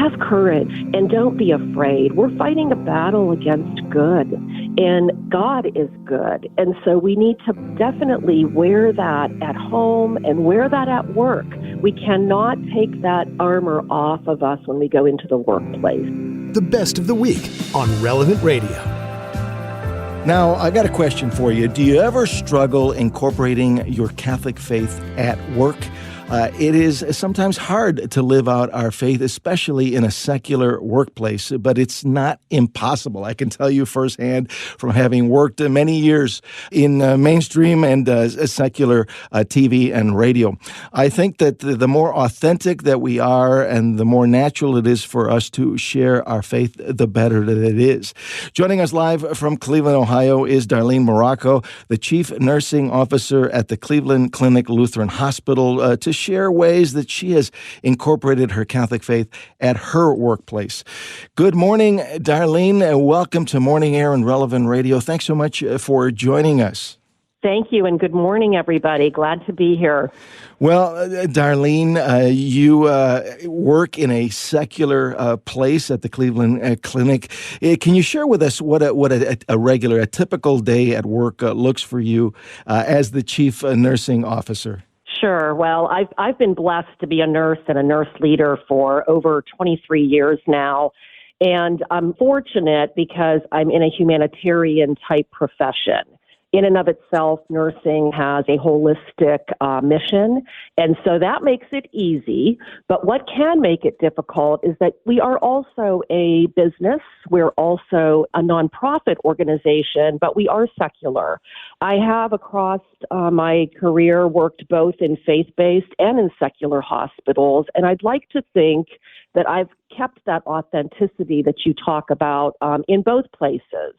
have courage and don't be afraid. We're fighting a battle against good, and God is good. And so we need to definitely wear that at home and wear that at work. We cannot take that armor off of us when we go into the workplace. The best of the week on Relevant Radio. Now, I got a question for you. Do you ever struggle incorporating your Catholic faith at work? It is sometimes hard to live out our faith, especially in a secular workplace, but it's not impossible. I can tell you firsthand from having worked many years in mainstream and secular TV and radio. I think that the more authentic that we are and the more natural it is for us to share our faith, the better that it is. Joining us live from Cleveland, Ohio is Darlene Morocco, the Chief Nursing Officer at the Cleveland Clinic Lutheran Hospital, to share ways that she has incorporated her Catholic faith at her workplace. Good morning, Darlene, and welcome to Morning Air and Relevant Radio. Thanks so much for joining us. Thank you, and good morning, everybody. Glad to be here. Well, Darlene, you work in a secular place at the Cleveland Clinic. Can you share with us what a typical day at work looks for you as the Chief Nursing Officer? Sure. Well, I've been blessed to be a nurse and a nurse leader for over 23 years now. And I'm fortunate because I'm in a humanitarian type profession. In and of itself, nursing has a holistic mission, and so that makes it easy. But what can make it difficult is that we are also a business. We're also a nonprofit organization, but we are secular. I have across my career worked both in faith-based and in secular hospitals, and I'd like to think that I've kept that authenticity that you talk about in both places.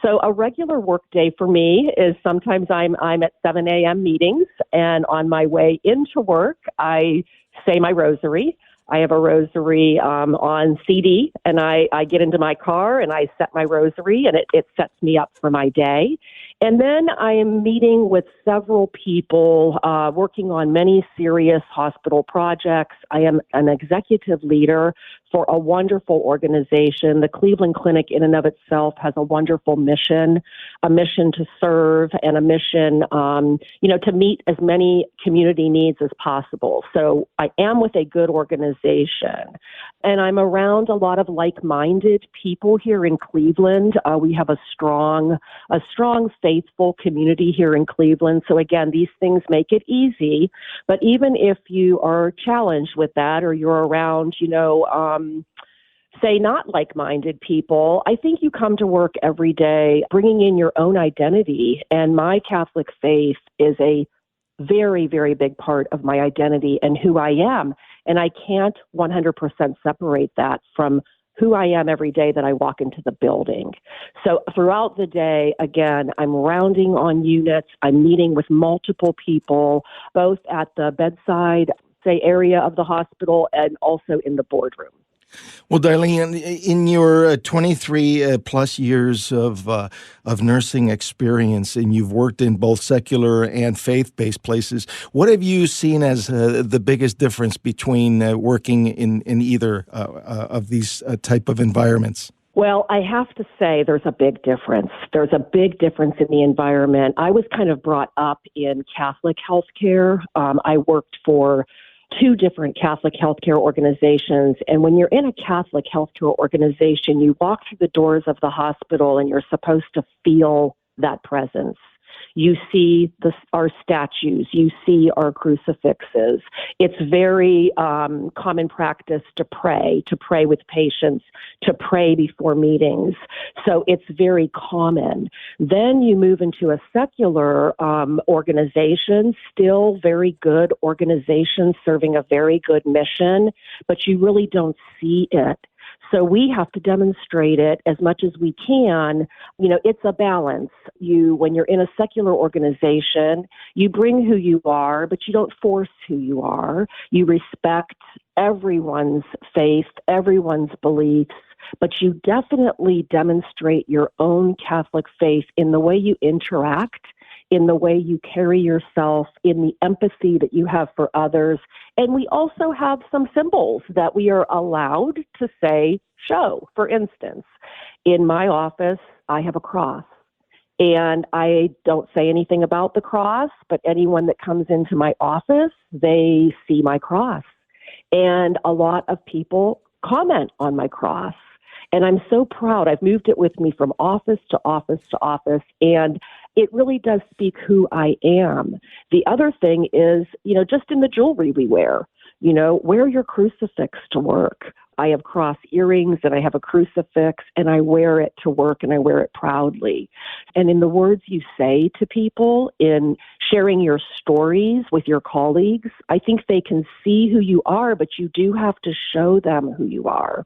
So a regular work day for me is sometimes I'm at 7 a.m. meetings, and on my way into work, I say my rosary. I have a rosary on CD, and I get into my car and I set my rosary, and it sets me up for my day. And then I am meeting with several people working on many serious hospital projects. I am an executive leader for a wonderful organization. The Cleveland Clinic in and of itself has a wonderful mission, a mission to serve and a mission, to meet as many community needs as possible. So I am with a good organization, and I'm around a lot of like-minded people here in Cleveland. We have a strong, faithful community here in Cleveland. So again, these things make it easy. But even if you are challenged with that, or you're around, say not like-minded people, I think you come to work every day bringing in your own identity. And my Catholic faith is a very, very big part of my identity and who I am. And I can't 100% separate that from who I am every day that I walk into the building. So throughout the day, again, I'm rounding on units. I'm meeting with multiple people, both at the bedside, area of the hospital and also in the boardroom. Well, Darlene, in your 23 plus years of nursing experience, and you've worked in both secular and faith-based places, what have you seen as the biggest difference between working in either of these type of environments? Well, I have to say there's a big difference. There's a big difference in the environment. I was kind of brought up in Catholic healthcare. I worked for 2 different Catholic healthcare organizations. And when you're in a Catholic healthcare organization, you walk through the doors of the hospital and you're supposed to feel that presence. You see our statues. You see our crucifixes. It's very common practice to pray with patients, to pray before meetings. So it's very common. Then you move into a secular organization, still very good organization, serving a very good mission, but you really don't see it. So we have to demonstrate it as much as we can. It's a balance. When you're in a secular organization, you bring who you are, but you don't force who you are. You respect everyone's faith, everyone's beliefs, but you definitely demonstrate your own Catholic faith in the way you interact, in the way you carry yourself, in the empathy that you have for others. And we also have some symbols that we are allowed to say show. For instance, in my office, I have a cross. And I don't say anything about the cross, but anyone that comes into my office, they see my cross. And a lot of people comment on my cross. And I'm so proud. I've moved it with me from office to office to office. And it really does speak who I am. The other thing is, just in the jewelry we wear, wear your crucifix to work. I have cross earrings and I have a crucifix and I wear it to work and I wear it proudly. And in the words you say to people, in sharing your stories with your colleagues, I think they can see who you are, but you do have to show them who you are.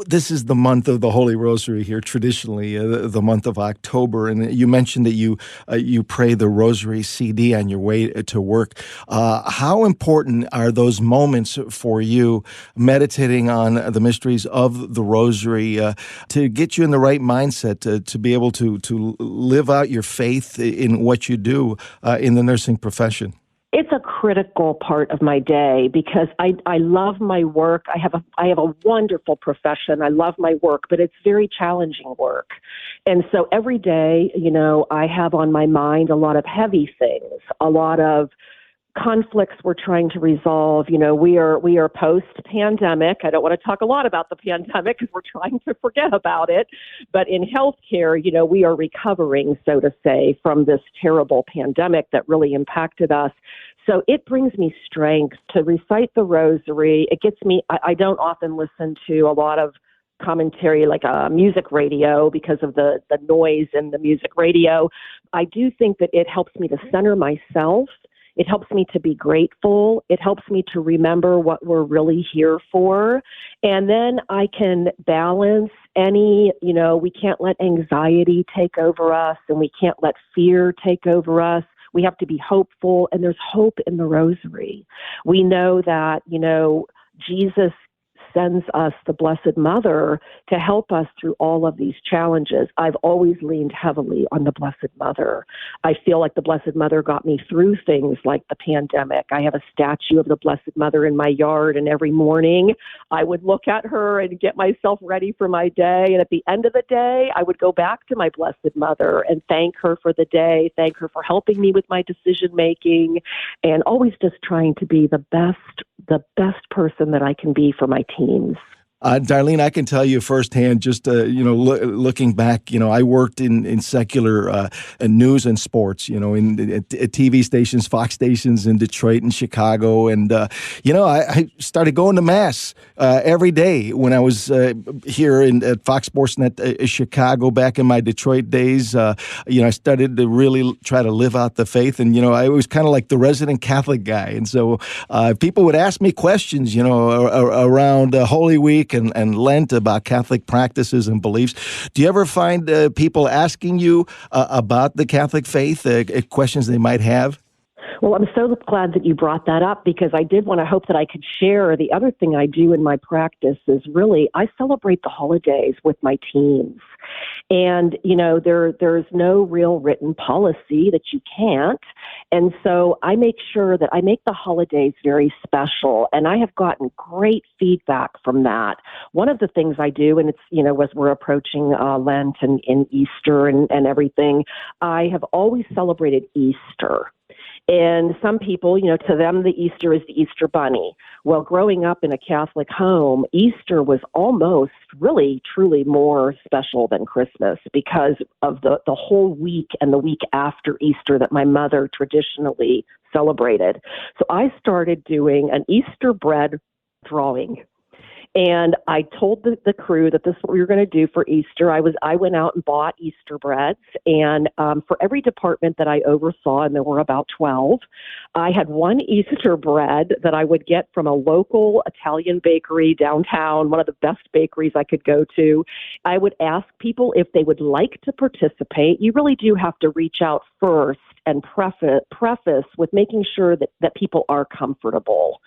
This is the month of the Holy Rosary here, traditionally, the month of October. And you mentioned that you pray the Rosary CD on your way to work. How important are those moments for you, meditating on the mysteries of the Rosary, to get you in the right mindset to be able to live out your faith in what you do in the nursing profession? It's a critical part of my day because I love my work. I have a wonderful profession. I love my work, but it's very challenging work. And so every day, I have on my mind a lot of heavy things, a lot of conflicts we're trying to resolve. We are post-pandemic. I don't want to talk a lot about the pandemic because we're trying to forget about it. But in healthcare, we are recovering, so to say, from this terrible pandemic that really impacted us. So it brings me strength to recite the Rosary. It gets me, I don't often listen to a lot of commentary like a music radio because of the noise in the music radio. I do think that it helps me to center myself. It helps me to be grateful. It helps me to remember what we're really here for. And then I can balance we can't let anxiety take over us and we can't let fear take over us. We have to be hopeful, and there's hope in the Rosary. We know that, Jesus sends us the Blessed Mother to help us through all of these challenges. I've always leaned heavily on the Blessed Mother. I feel like the Blessed Mother got me through things like the pandemic. I have a statue of the Blessed Mother in my yard, and every morning I would look at her and get myself ready for my day. And at the end of the day, I would go back to my Blessed Mother and thank her for the day, thank her for helping me with my decision making, and always just trying to be the best person that I can be for my teams. Darlene, I can tell you firsthand, just, looking back, I worked in secular news and sports, in TV stations, Fox stations in Detroit and Chicago. And, I started going to Mass every day when I was here at Fox Sports Net Chicago back in my Detroit days. I started to really try to live out the faith. And, I was kind of like the resident Catholic guy. And so people would ask me questions, around Holy Week and Lent about Catholic practices and beliefs. Do you ever find people asking you about the Catholic faith, questions they might have? Well, I'm so glad that you brought that up because I did want to hope that I could share. The other thing I do in my practice is really I celebrate the holidays with my teams. And, there's no real written policy that you can't. And so I make sure that I make the holidays very special. And I have gotten great feedback from that. One of the things I do, and it's, as we're approaching Lent and Easter and everything, I have always celebrated Easter. And some people, to them, the Easter is the Easter bunny. Well, growing up in a Catholic home, Easter was almost really, truly more special than Christmas because of the whole week and the week after Easter that my mother traditionally celebrated. So I started doing an Easter bread drawing. And I told the crew that this is what we were going to do for Easter. I went out and bought Easter breads, and for every department that I oversaw, and there were about 12, I had one Easter bread that I would get from a local Italian bakery downtown, one of the best bakeries I could go to. I would ask people if they would like to participate. You really do have to reach out first and preface with making sure that people are comfortable,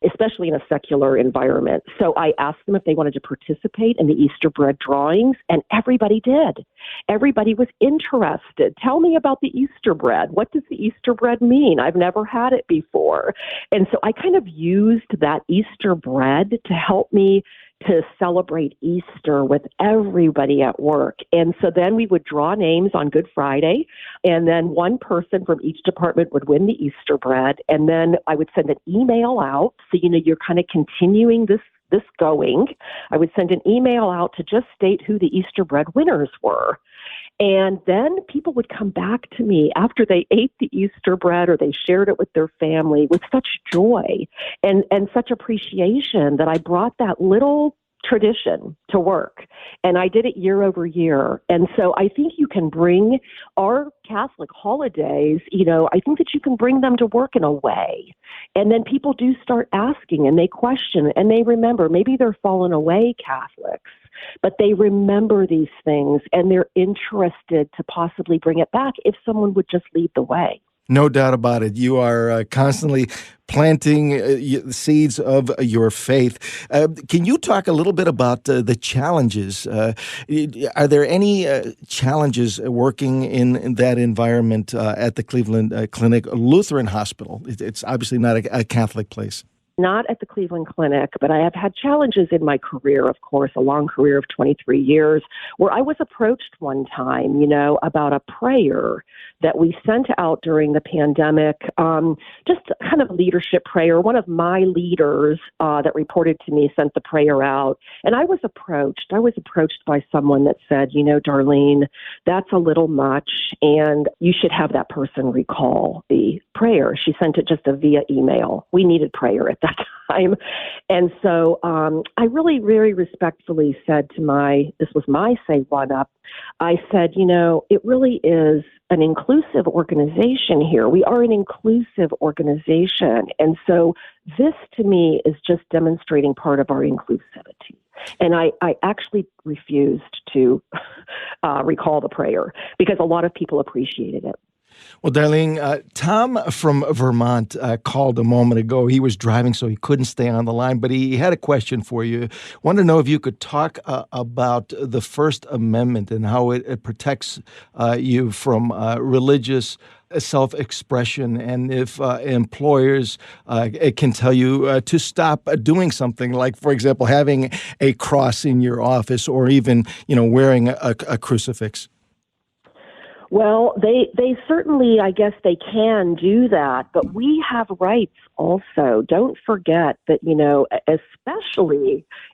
especially in a secular environment. So I asked them if they wanted to participate in the Easter bread drawings, and everybody did. Everybody was interested. Tell me about the Easter bread. What does the Easter bread mean? I've never had it before. And so I kind of used that Easter bread to help me to celebrate Easter with everybody at work. And so then we would draw names on Good Friday, and then one person from each department would win the Easter bread. And then I would send an email out. So, you're kind of continuing this going. I would send an email out to just state who the Easter bread winners were. And then people would come back to me after they ate the Easter bread or they shared it with their family with such joy and such appreciation that I brought that little tradition to work. And I did it year over year. And so I think you can bring our Catholic holidays, I think that you can bring them to work in a way. And then people do start asking and they question and they remember, maybe they're fallen away Catholics, but they remember these things and they're interested to possibly bring it back if someone would just lead the way. No doubt about it. You are constantly planting seeds of your faith. Can you talk a little bit about the challenges? Are there any challenges working in that environment at the Cleveland Clinic Lutheran Hospital? It's obviously not a Catholic place. Not at the Cleveland Clinic, but I have had challenges in my career, of course, a long career of 23 years, where I was approached one time, about a prayer that we sent out during the pandemic, just kind of leadership prayer. One of my leaders that reported to me sent the prayer out, and I was approached by someone that said, Darlene, that's a little much, and you should have that person recall the prayer. She sent it just via email. We needed prayer at that time. And so I really very respectfully said this was my say one up. I said, it really is an inclusive organization here. We are an inclusive organization. And so this to me is just demonstrating part of our inclusivity. And I actually refused to recall the prayer because a lot of people appreciated it. Well, Darlene, Tom from Vermont called a moment ago. He was driving, so he couldn't stay on the line, but he had a question for you. Wanted to know if you could talk about the First Amendment and how it protects you from religious self-expression, and if employers can tell you to stop doing something like, for example, having a cross in your office or even, wearing a crucifix. Well, they certainly, I guess they can do that, but we have rights also. Don't forget that,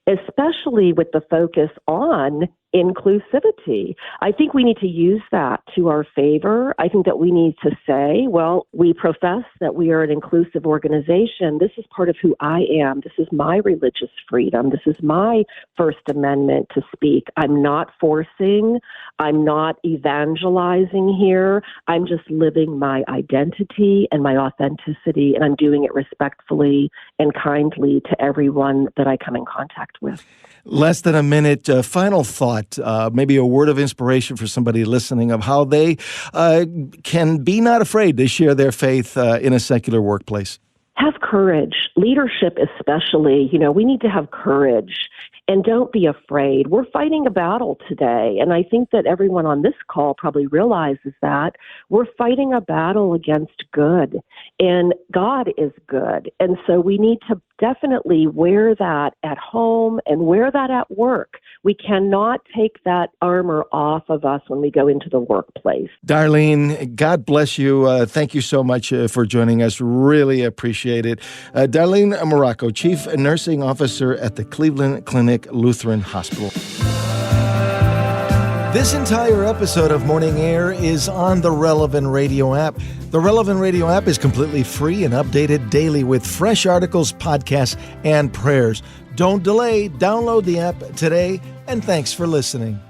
especially with the focus on inclusivity. I think we need to use that to our favor. I think that we need to say, well, we profess that we are an inclusive organization. This is part of who I am. This is my religious freedom. This is my First Amendment to speak. I'm not forcing. I'm not evangelizing here. I'm just living my identity and my authenticity, and I'm doing it respectfully and kindly to everyone that I come in contact with. Less than a minute. Final thought, maybe a word of inspiration for somebody listening of how they can be not afraid to share their faith in a secular workplace. Have courage. Leadership especially, we need to have courage. And don't be afraid. We're fighting a battle today. And I think that everyone on this call probably realizes that we're fighting a battle against good. And God is good. And so we need to definitely wear that at home and wear that at work. We cannot take that armor off of us when we go into the workplace. Darlene, God bless you. Thank you so much for joining us. Really appreciate it. Darlene Morocco, Chief Nursing Officer at the Cleveland Clinic Lutheran Hospital. This entire episode of Morning Air is on the Relevant Radio app. The Relevant Radio app is completely free and updated daily with fresh articles, podcasts, and prayers. Don't delay. Download the app today, and thanks for listening.